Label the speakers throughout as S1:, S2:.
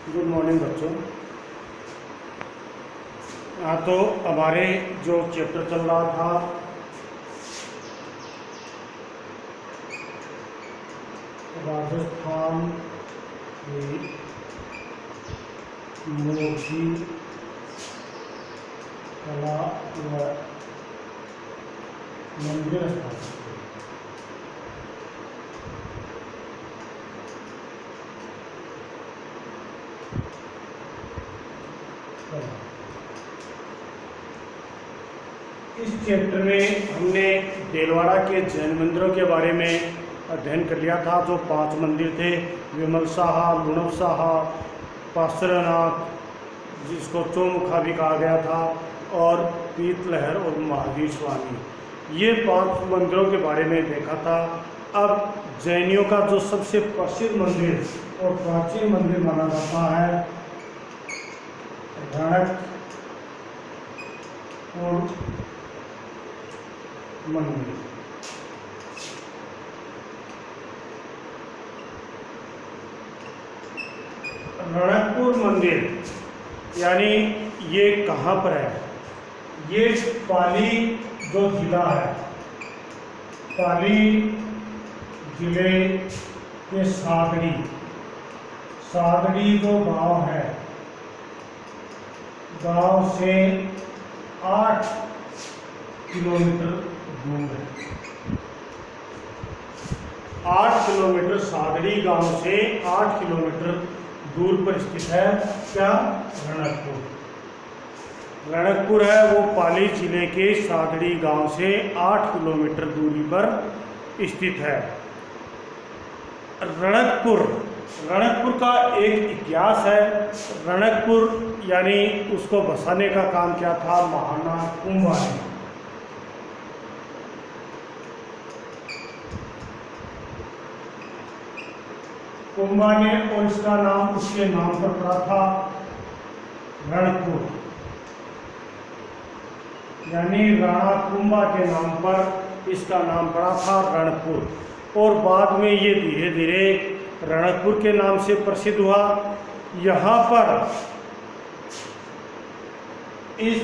S1: Good morning बच्चों। हाँ, तो हमारे जो चैप्टर चल रहा था राजस्थान की मोची कला व मंदिर स्थापना। इस चैप्टर में हमने देलवाड़ा के जैन मंदिरों के बारे में अध्ययन कर लिया था। जो 5 मंदिर थे, विमल शाह, लुणव शाह, पासरनाथ, जिसको चौमुखा भी कहा गया था, और पीतलहर और महावीर स्वामी, ये 5 मंदिरों के बारे में देखा था। अब जैनियों का जो सबसे प्रसिद्ध मंदिर और प्राचीन मंदिर माना जाता है रणकपुर मंदिर। रणकपुर मंदिर यानी ये कहाँ पर है? ये पाली जो जिला है, पाली जिले के सादड़ी जो गांव है, गांव से 8 किलोमीटर दूर है। 8 किलोमीटर, सादड़ी गांव से 8 किलोमीटर दूर पर स्थित है क्या? रणकपुर। रणकपुर है वो पाली जिले के सादड़ी गांव से 8 किलोमीटर दूरी पर स्थित है। रणकपुर का एक इतिहास है। रणकपुर यानी उसको बसाने का काम क्या था? महाना कुंभा ने। कुंभा ने, और इसका नाम उसके नाम पर पड़ा था रणकपुर, यानी राणा कुंभा के नाम पर इसका नाम पड़ा था रणकपुर। और बाद में ये धीरे धीरे रणकपुर के नाम से प्रसिद्ध हुआ। यहाँ पर इस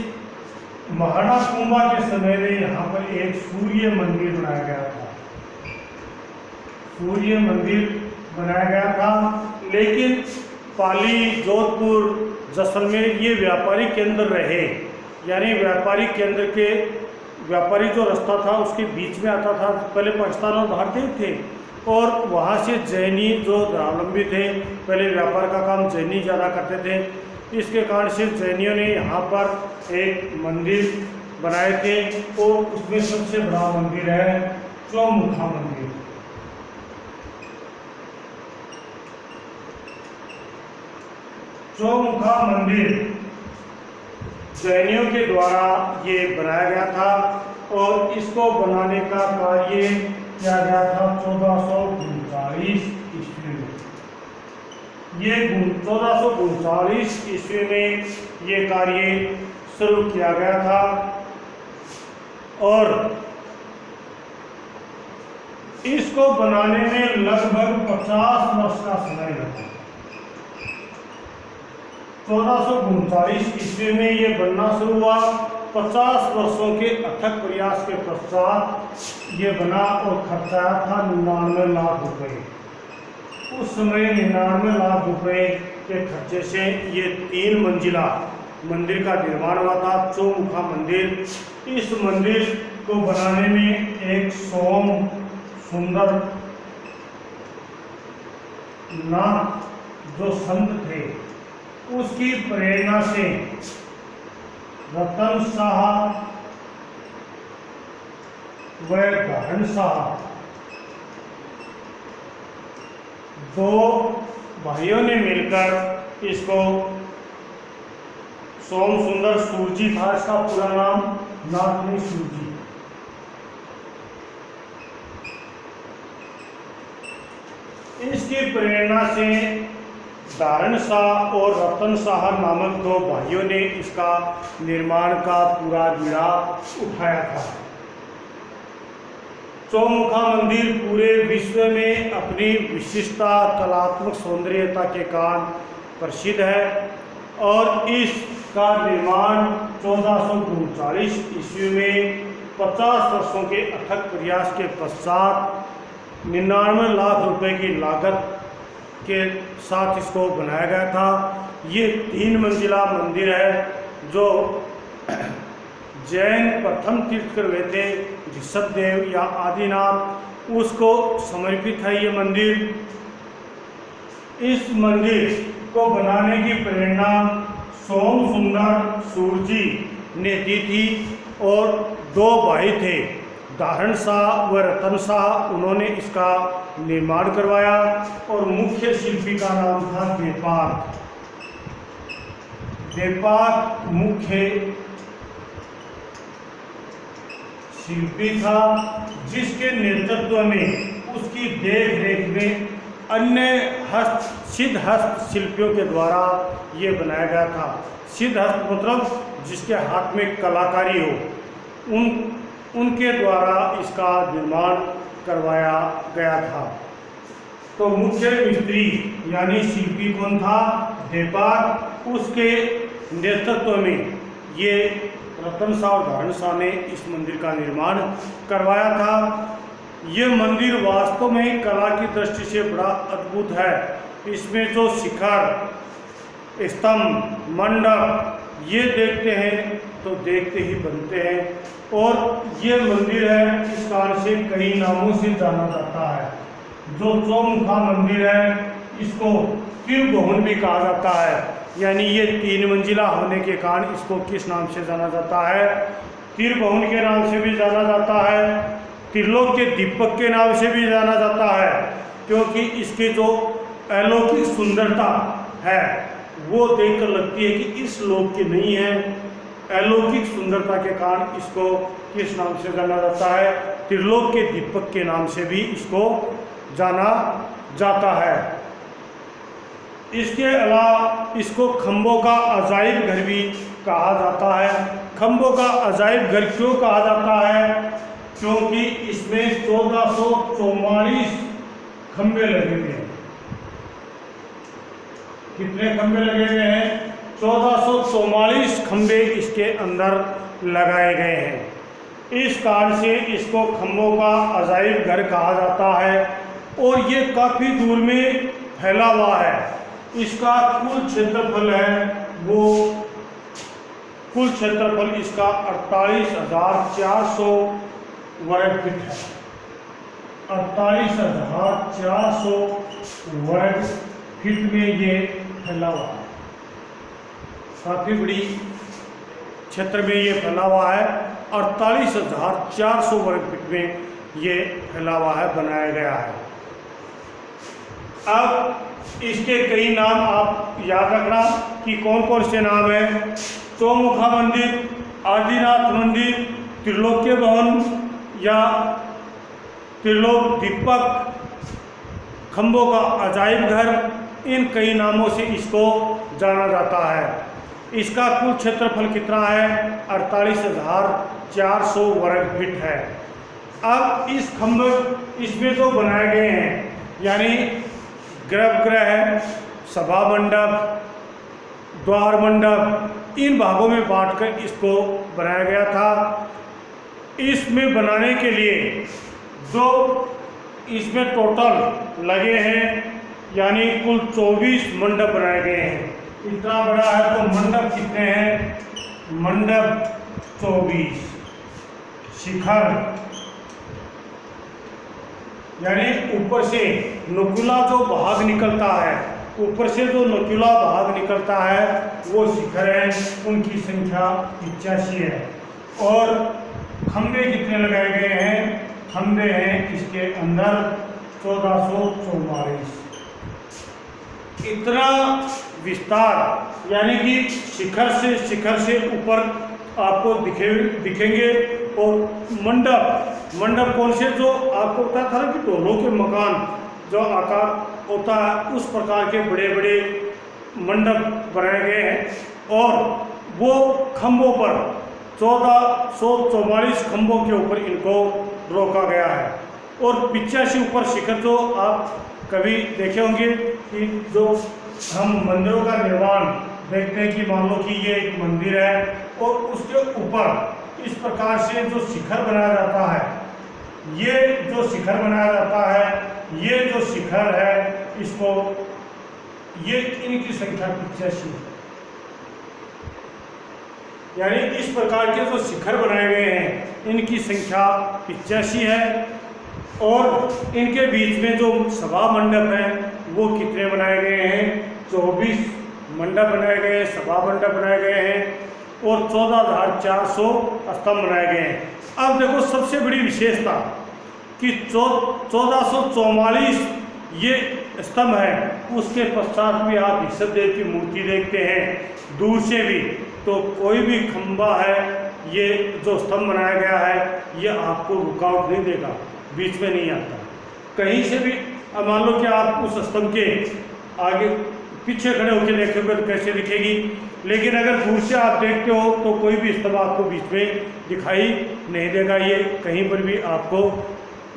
S1: महाराणा कुंभा के समय में यहाँ पर एक सूर्य मंदिर बनाया गया था। सूर्य मंदिर बनाया गया था, लेकिन पाली, जोधपुर, जैसलमेर ये व्यापारिक केंद्र रहे। यानी व्यापारिक केंद्र के व्यापारी जो रास्ता था उसके बीच में आता था। पहले पाकिस्तान और भारतीय थे, और वहाँ से जैनी जो धर्मावलंबी थे, पहले व्यापार का काम जैनी ज़्यादा करते थे। इसके कारण से जैनियों ने यहाँ पर एक मंदिर बनाए थे, और उसमें सबसे बड़ा मंदिर है चौमुखा मंदिर। चौमुखा मंदिर जैनियों के द्वारा ये बनाया गया था, और इसको बनाने का कार्य किया गया था 1439 ईस्वी में। ये 1439 ईस्वी में ये कार्य शुरू किया गया था, और इसको बनाने में लगभग 50 वर्ष का समय लगा। 1439 ईस्वी में ये बनना शुरू हुआ। 50 वर्षों के अथक प्रयास के पश्चात ये बना, और खर्चा था 99 लाख रुपए। उस समय 99 लाख रुपए के खर्चे से ये 3 मंजिला मंदिर का निर्माण हुआ था, चौमुखा मंदिर। इस मंदिर को बनाने में एक सोम सुंदर नाथ जो संत थे, उसकी प्रेरणा से रतन शाह व धारण शाह, 2 भाइयों ने मिलकर इसको, सोम सुंदर सूरजी था इसका पूरा नाम, नाथनी सूरजी, इसकी प्रेरणा से धारण शाह और रतन शाह नामक 2 भाइयों ने इसका निर्माण का पूरा बीड़ा उठाया था। चौमुखा मंदिर पूरे विश्व में अपनी विशिष्टता, कलात्मक सौंदर्यता के कारण प्रसिद्ध है। और इसका निर्माण 1439 ईस्वी में 50 वर्षों के अथक प्रयास के पश्चात 99 लाख रुपए की लागत के साथ इसको बनाया गया था। ये 3 मंजिला मंदिर है जो जैन प्रथम तीर्थकर हुए थे ऋषभदेव या आदिनाथ, उसको समर्पित है ये मंदिर। इस मंदिर को बनाने की प्रेरणा सोम सुंदर सूरजी ने दी थी और 2 भाई थे, दाहरण शाह व रतन शाह, उन्होंने इसका निर्माण करवाया और मुख्य शिल्पी का नाम था देपाक। देपाक मुख्य शिल्पी था, जिसके नेतृत्व में उसकी देख रेख में अन्य सिद्ध हस्त शिल्पियों के द्वारा ये बनाया गया था। सिद्ध हस्त मतलब जिसके हाथ में कलाकारी हो, उनके द्वारा इसका निर्माण करवाया गया था। तो मुख्य मिस्त्री यानी शिल्पी कौन था? देपाक। उसके नेतृत्व में ये रतन शाह और धारण शाह ने इस मंदिर का निर्माण करवाया था। ये मंदिर वास्तव में कला की दृष्टि से बड़ा अद्भुत है। इसमें जो शिखर, स्तंभ, मंडप ये देखते हैं तो देखते ही बनते हैं। और ये मंदिर है, इस कारण से कई नामों से जाना जाता है। जो चौमुखा मंदिर है इसको त्रिभुवन भी कहा जाता है, यानी ये 3 मंजिला होने के कारण इसको किस नाम से जाना जाता है? त्रिभुवन के नाम से भी जाना जाता है, त्रिलोक के दीपक के नाम से भी जाना जाता है, क्योंकि इसकी जो अलौकिक सुंदरता है वो देखकर लगती है कि इस लोक की नहीं है। अलौकिक सुंदरता के कारण इसको किस नाम से जाना जाता है? त्रिलोक के दीपक के नाम से भी इसको जाना जाता है। इसके अलावा इसको खंभों का अजायब घर भी कहा जाता है। खंभों का अजायब घर क्यों कहा जाता है? क्योंकि इसमें 1444 खंभे लगे हुए हैं। कितने खंभे लगे हुए हैं? 1444 खंभे इसके अंदर लगाए गए हैं। इस कारण से इसको खंभों का अजायब घर कहा जाता है। और ये काफ़ी दूर में फैला हुआ है। इसका कुल क्षेत्रफल है वो कुल क्षेत्रफल इसका 48,400 वर्ग फीट है। 48,400 वर्ग फीट में ये फैला हुआ है। काफ़ी बड़ी क्षेत्र में ये फैला हुआ है। 48,400 वर्ग फीट में ये फैला हुआ है, बनाया गया है। अब इसके कई नाम आप याद रखना कि कौन कौन से नाम हैं। चौमुखा मंदिर, आदिनाथ मंदिर, त्रिलोक्य भवन या त्रिलोक दीपक, खंभों का अजायब घर, इन कई नामों से इसको जाना जाता है। इसका कुल क्षेत्रफल कितना है? 48,400 वर्ग फीट है। अब इस खंभे इसमें जो बनाए गए हैं, यानी गर्भगृह, सभा मंडप, द्वार मंडप, इन भागों में बांटकर इसको बनाया गया था। इसमें बनाने के लिए जो इसमें टोटल लगे हैं, यानी कुल 24 मंडप बनाए गए हैं। इतना बड़ा है तो मंडप कितने हैं? मंडप 24। शिखर यानी ऊपर से नुकीला जो भाग निकलता है, ऊपर से जो नुकीला भाग निकलता है वो शिखर है, उनकी संख्या 85 है। और खंभे कितने लगाए गए हैं? खंभे हैं इसके अंदर 1444। इतना विस्तार, यानी कि शिखर से ऊपर आपको दिखेंगे। और मंडप कौन से, जो आपको पता था कि ढोलों के मकान जो आकार होता है उस प्रकार के बड़े बड़े मंडप बनाए गए हैं। और वो खंभों पर 1444 खंभों के ऊपर इनको रोका गया है। और 85 ऊपर शिखर जो आप कभी देखे होंगे कि जो हम मंदिरों का निर्माण देखते हैं कि मान लो कि ये एक मंदिर है और उसके ऊपर इस प्रकार से जो शिखर बनाया जाता है, ये जो शिखर बनाया जाता है, ये जो शिखर है इसको, ये इनकी संख्या 85 है। यानी इस प्रकार के जो शिखर बनाए गए हैं इनकी संख्या 85 है। और इनके बीच में जो सभा मंडप हैं वो कितने बनाए गए हैं? 24 मंडप बनाए गए हैं, सभा मंडप बनाए गए हैं और 14,400 स्तंभ बनाए गए हैं। अब देखो सबसे बड़ी विशेषता कि 1444 ये स्तंभ है, उसके पश्चात भी आप ऋषभ देव की मूर्ति देखते हैं दूर से भी, तो कोई भी खंबा है, ये जो स्तंभ बनाया गया है ये आपको रुकावट नहीं देगा, बीच में नहीं आता कहीं से भी। अब मान लो कि आप उस स्तंभ के आगे पीछे खड़े होकर देखोगे तो कैसे दिखेगी, लेकिन अगर दूर से आप देखते हो तो कोई भी स्तंभ आपको बीच में दिखाई नहीं देगा। ये कहीं पर भी आपको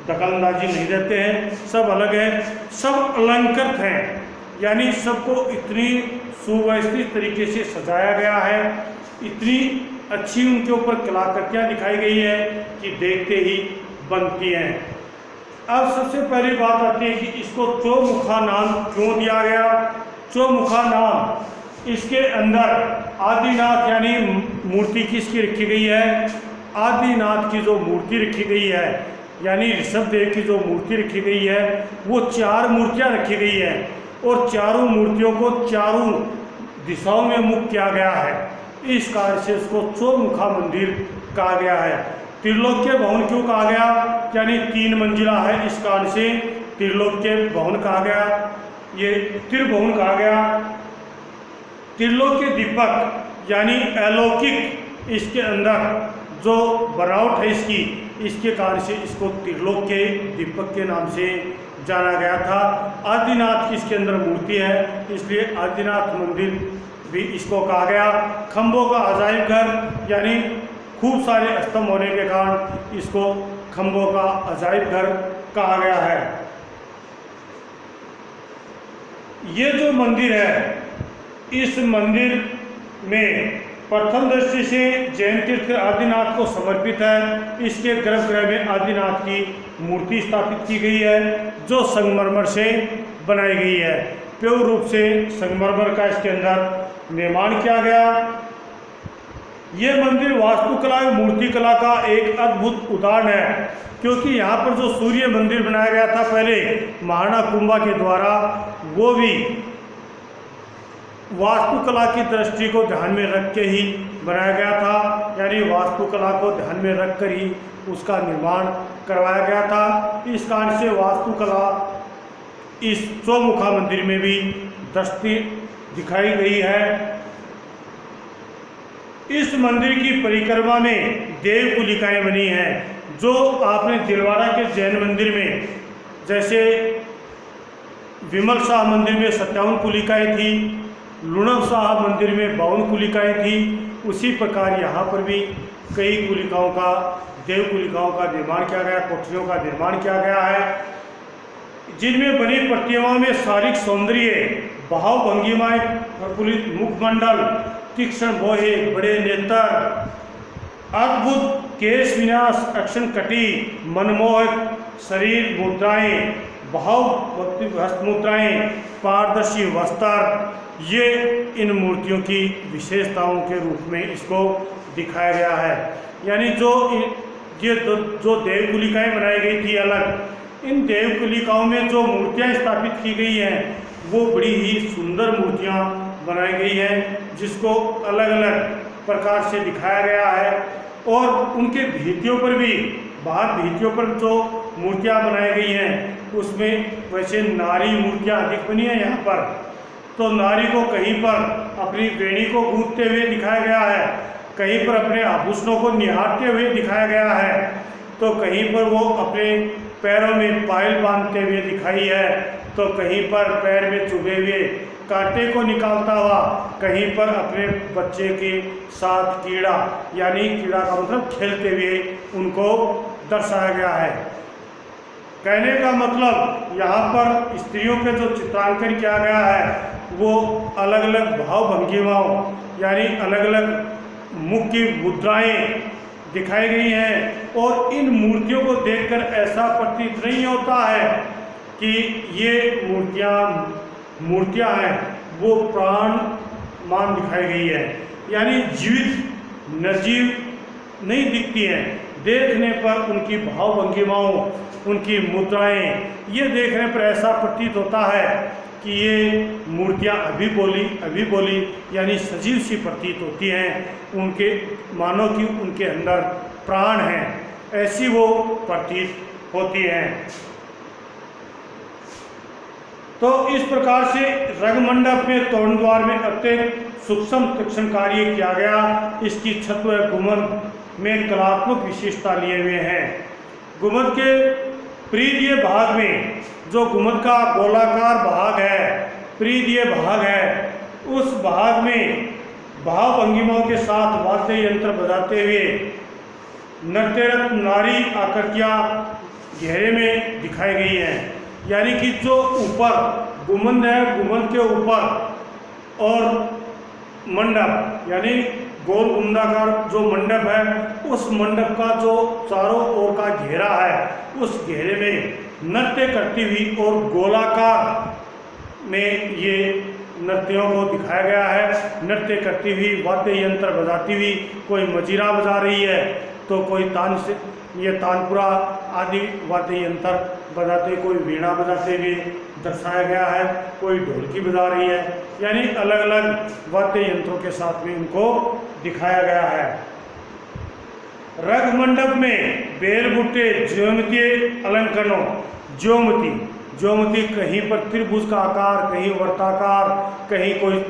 S1: दखलंदाजी नहीं देते हैं, सब अलग है, सब अलंकृत हैं, यानी सबको इतनी सुव्यवस्थित तरीके से सजाया गया है, इतनी अच्छी उनके ऊपर कलाकृतियाँ दिखाई गई है कि देखते ही बनती हैं। अब सबसे पहली बात आती है कि इसको चौमुखा नाम क्यों दिया गया? चौमुखा नाम, इसके अंदर आदिनाथ यानी मूर्ति किसकी रखी गई है? आदिनाथ की जो मूर्ति रखी गई है, यानी ऋषभ देव की जो मूर्ति रखी गई है वो 4 मूर्तियां रखी गई है और चारों मूर्तियों को चारों दिशाओं में मुख किया गया है। इस कार्य से उसको चौमुखा मंदिर कहा गया है। त्रिलोक्य भवन क्यों कहा गया? यानी 3 मंजिला है, इस कारण से त्रिलोक्य भवन कहा गया, ये त्रिभुवन कहा गया। त्रिलोक्य दीपक यानी अलौकिक, इसके अंदर जो बनावट है इसके कारण से इसको त्रिलोक्य दीपक के नाम से जाना गया था। आदिनाथ की इसके अंदर मूर्ति है, इसलिए आदिनाथ मंदिर भी इसको कहा गया। खंभों का अजायब घर, यानी खूब सारे स्तंभ होने के कारण इसको खंभों का अजायब घर कहा गया है। ये जो मंदिर है, इस मंदिर में प्रथम दृष्टि से जैन तीर्थ आदिनाथ को समर्पित है। इसके गर्भगृह में आदिनाथ की मूर्ति स्थापित की गई है जो संगमरमर से बनाई गई है। पूर्ण रूप से संगमरमर का इसके अंदर निर्माण किया गया। ये मंदिर वास्तुकला और मूर्तिकला का एक अद्भुत उदाहरण है, क्योंकि यहाँ पर जो सूर्य मंदिर बनाया गया था पहले महाराणा कुंभा के द्वारा, वो भी वास्तुकला की दृष्टि को ध्यान में रख के ही बनाया गया था, यानी वास्तुकला को ध्यान में रखकर ही उसका निर्माण करवाया गया था। इस कारण से वास्तुकला इस चौमुखा मंदिर में भी दृष्टि दिखाई गई है। इस मंदिर की परिक्रमा में देव कुलिकाएँ बनी हैं, जो आपने दिलवाड़ा के जैन मंदिर में जैसे विमल शाह मंदिर में 57 कुलिकाएँ थी, लुणव साहब मंदिर में 52 कुलिकाएँ थी, उसी प्रकार यहाँ पर भी कई कुलिकाओं का, देव कुलिकाओं का निर्माण किया गया, कोठरियों का निर्माण किया गया है, जिनमें बनी प्रतिमाओं में शारीरिक सौंदर्य, भाव भंगिमाएँ, प्रफुल्लित मुखमंडल, तीक्ष्ण भौहे, बड़े नेत्र, अद्भुत केश विन्यास, अक्षण कटी, मनमोहक शरीर मुद्राएं, भाव हस्त मुद्राएं, पारदर्शी वस्त्र, ये इन मूर्तियों की विशेषताओं के रूप में इसको दिखाया गया है। यानी जो देव कुलिकाएँ बनाई गई थी अलग, इन देव कुलिकाओं में जो मूर्तियाँ स्थापित की गई हैं वो बड़ी ही सुंदर मूर्तियाँ बनाई गई हैं, जिसको अलग अलग प्रकार से दिखाया गया है। और उनके भित्तियों पर भी, बाहर भित्तियों पर जो मूर्तियाँ बनाई गई हैं उसमें वैसे नारी मूर्तियाँ अधिक बनी हैं। यहाँ पर तो नारी को कहीं पर अपनी वेणी को गूंथते हुए दिखाया गया है, कहीं पर अपने आभूषणों को निहारते हुए दिखाया गया है, तो कहीं पर वो अपने पैरों में पायल बांधते हुए दिखाई है, तो कहीं पर पैर में चुभे हुए कांटे को निकालता हुआ, कहीं पर अपने बच्चे के साथ कीड़ा, यानी कीड़ा का मतलब खेलते हुए उनको दर्शाया गया है। कहने का मतलब यहाँ पर स्त्रियों के जो चित्रांकन किया गया है वो अलग अलग भाव भंगिमाओं यानी अलग अलग मुख की मुद्राएं दिखाई गई हैं। और इन मूर्तियों को देखकर ऐसा प्रतीत नहीं होता है कि ये मूर्तियां हैं, वो प्राणमान दिखाई गई है, यानी जीवित निर्जीव नहीं दिखती हैं। देखने पर उनकी भाव भंगिमाओं, उनकी मुद्राएं, ये देखने पर ऐसा प्रतीत होता है कि ये मूर्तियां अभी बोली यानी सजीव सी प्रतीत होती हैं। उनके मानो कि उनके अंदर प्राण हैं, ऐसी वो प्रतीत होती हैं। तो इस प्रकार से रंगमंडप में तोरण द्वार में अत्यंत सूक्ष्म तीक्ष्ण कार्य किया गया। इसकी छत व गुंबद में कलात्मक विशेषता लिए हुए हैं। गुंबद के परिधीय भाग में जो गुंबद का गोलाकार भाग है, परिधीय भाग है, उस भाग में भाव भंगिमाओं के साथ वाद्य यंत्र बजाते हुए नृत्यरत नारी आकृतियां घेरे में दिखाई गई हैं। यानी कि जो ऊपर गुंबद है, गुंबद के ऊपर और मंडप यानी गोल गुंडाकार जो मंडप है, उस मंडप का जो चारों ओर का घेरा है, उस घेरे में नृत्य करती हुई और गोलाकार में ये नृत्यों को दिखाया गया है। नृत्य करती हुई, वाद्य यंत्र बजाती हुई, कोई मजीरा बजा रही है तो कोई तानपुरा आदि वाद्य यंत्र बजाते, कोई वीणा बजाते हुए दर्शाया गया है, कोई ढोलकी बजा रही है, यानी अलग अलग वाद्य यंत्रों के साथ में इनको दिखाया गया है। रंगमंडप में बेल बूटे, ज्योमेट्रीय अलंकरणों, ज्योमेट्री कहीं पर त्रिभुज का आकार, कहीं वर्ताकार, कहीं कोई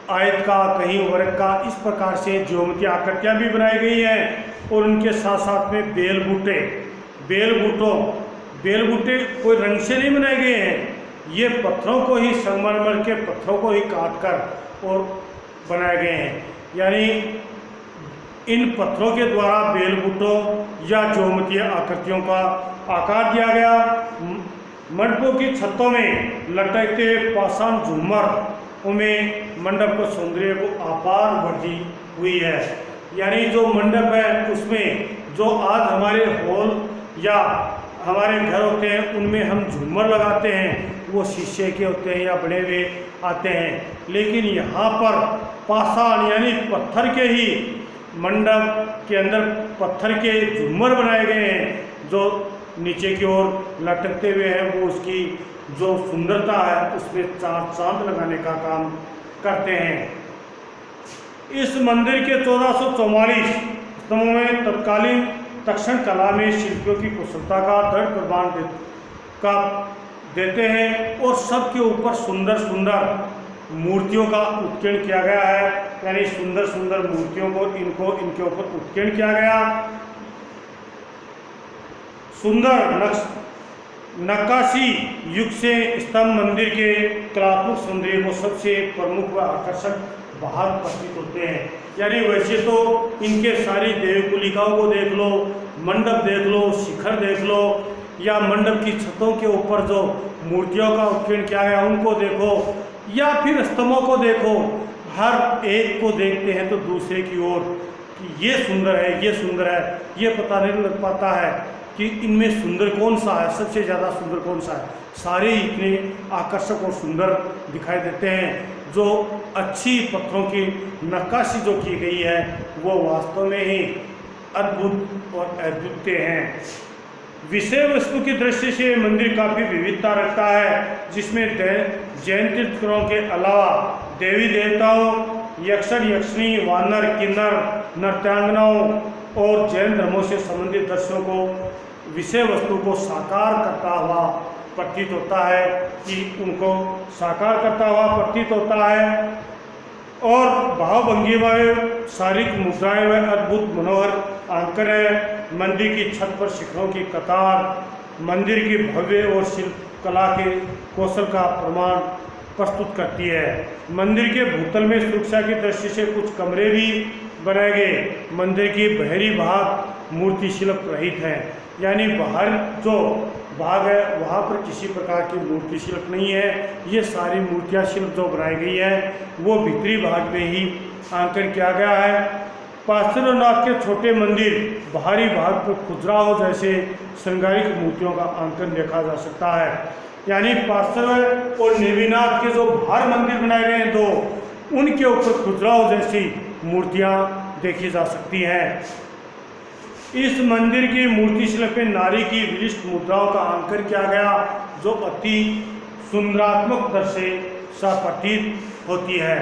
S1: आयत का, कहीं वर्ग का, इस प्रकार से ज्योमेट्री आकृतियां भी बनाई गई हैं। और उनके साथ साथ में बेल बूटे कोई रंग से नहीं बनाए गए हैं, ये पत्थरों को ही, संगमरमर के पत्थरों को ही काट कर और बनाए गए हैं। यानी इन पत्थरों के द्वारा बेल बूटों या ज्योमेट्रीय आकृतियों का आकार दिया गया। मंडपों की छतों में लटकते हुए पाषाण झूमर उनमें मंडप को सौंदर्य को अपार वृद्धि हुई है। यानी जो मंडप है उसमें जो आज हमारे हॉल या हमारे घर होते हैं उनमें हम झूमर लगाते हैं, वो शीशे के होते हैं या बने हुए आते हैं, लेकिन यहाँ पर पाषाण यानी पत्थर के ही मंडप के अंदर पत्थर के झूमर बनाए गए हैं जो नीचे की ओर लटकते हुए हैं। वो उसकी जो सुंदरता है उसमें चार चांद लगाने का काम करते हैं। इस मंदिर के 1444 स्तंभों में तत्कालीन तक्षण कला में शिल्पियों की कुशलता का दृढ़ प्रमाण देते हैं। और सबके ऊपर सुंदर सुंदर मूर्तियों का उत्कीर्ण किया गया है, यानी सुंदर सुंदर मूर्तियों को इनके ऊपर उत्कीर्ण किया गया। सुंदर नक्काशी युग से स्तंभ मंदिर के कलात्मक सौंदर्य को सबसे प्रमुख व आकर्षक भाग प्रतीत होते हैं। यानी वैसे तो इनके सारी देवकुलिकाओं को देख लो, मंडप देख लो, शिखर देख लो, या मंडप की छतों के ऊपर जो मूर्तियों का उत्कीर्ण किया गया उनको देखो, या फिर स्तंभों को देखो, हर एक को देखते हैं तो दूसरे की ओर कि ये सुंदर है, ये सुंदर है, ये पता नहीं लग पाता है कि इनमें सुंदर कौन सा है, सबसे ज़्यादा सुंदर कौन सा है। सारे इतने आकर्षक और सुंदर दिखाई देते हैं। जो अच्छी पत्थरों की नक्काशी जो की गई है वो वास्तव में ही अद्भुत और अद्वितीय हैं। विषय वस्तु की दृष्टि से मंदिर काफ़ी विविधता रखता है, जिसमें जैन तीर्थंकरों के अलावा देवी देवताओं, यक्षण यक्षिणी, वानर, किन्नर, नृत्यांगनाओं और जैन धर्मों से संबंधित दृश्यों को, विषय वस्तु को साकार करता हुआ प्रतीत होता है कि उनको साकार करता हुआ प्रतीत होता है। और भाव भंगिमाएं, शारीरिक मुद्राएं व अद्भुत मनोहर आंकन है। मंदिर की छत पर शिखरों की कतार मंदिर की भव्य और शिल्प कला के कौशल का प्रमाण प्रस्तुत करती है। मंदिर के भूतल में सुरक्षा की दृष्टि से कुछ कमरे भी बनाए गए। मंदिर की बाहरी भाग मूर्ति शिल्प रहित है, यानी बाहर जो भाग है वहाँ पर किसी प्रकार की मूर्ति शिल्प नहीं है। ये सारी मूर्तियाँ शिल्प जो बनाई गई है वो भीतरी भाग में ही अंकन किया गया है। पार्श्वनाथ के छोटे मंदिर बाहरी भाग पर खुजराहो जैसे श्रृंगारिक मूर्तियों का अंकन देखा जा सकता है। यानी पार्श्व और नेमिनाथ के जो बाहर मंदिर बनाए गए हैं दो, उनके ऊपर खुजराहो जैसी मूर्तियाँ देखी जा सकती हैं। इस मंदिर की मूर्ति शिल्प में नारी की विशिष्ट मुद्राओं का अंकन किया गया जो अति सुंदरात्मक दृश्य सा प्रतीत होती है।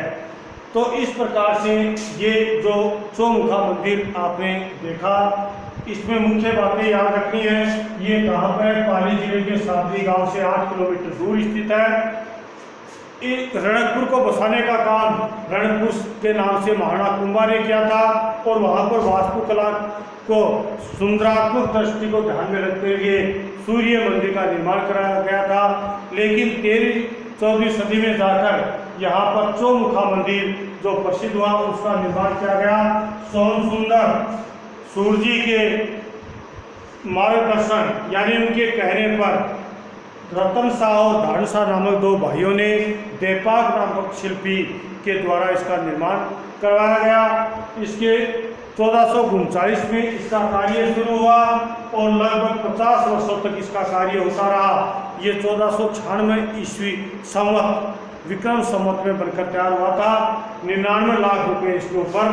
S1: तो इस प्रकार से ये जो चौमुखा मंदिर आपने देखा, इसमें मुख्य बातें याद रखनी है। ये कहाँ पर है? पाली जिले के सादरी गांव से 8 किलोमीटर दूर स्थित है। रणकपुर को बसाने का काम रणकपुर के नाम से महाराणा कुंभा ने किया था और वहाँ पर वास्तुकला को सुंदरात्मक दृष्टि को ध्यान में रखते हुए सूर्य मंदिर का निर्माण कराया गया था। लेकिन 13वीं-14वीं सदी में जाकर यहाँ पर चौमुखा मंदिर जो प्रसिद्ध हुआ उसका निर्माण किया गया। सोम सुंदर सूर्य जी के मार्गदर्शन यानी उनके कहने पर रतन शाह और धारण शाह नामक 2 भाइयों ने देपाक नामक शिल्पी के द्वारा इसका निर्माण करवाया गया। इसके 1439 में इसका कार्य शुरू हुआ और लगभग 50 वर्षों तक इसका कार्य होता रहा। ये 1496 ईस्वी संवत विक्रम संवत में बनकर तैयार हुआ था। 99 लाख रुपए इसके ऊपर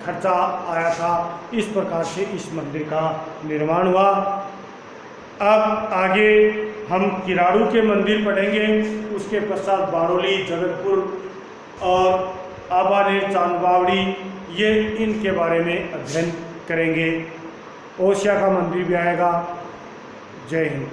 S1: खर्चा आया था। इस प्रकार से इस मंदिर का निर्माण हुआ। अब आगे हम किराड़ू के मंदिर पढ़ेंगे, उसके पश्चात बारोली, जगतपुर और आबानेर, चांदबावड़ी, ये इनके बारे में अध्ययन करेंगे। ओसिया का मंदिर भी आएगा। जय हिंद।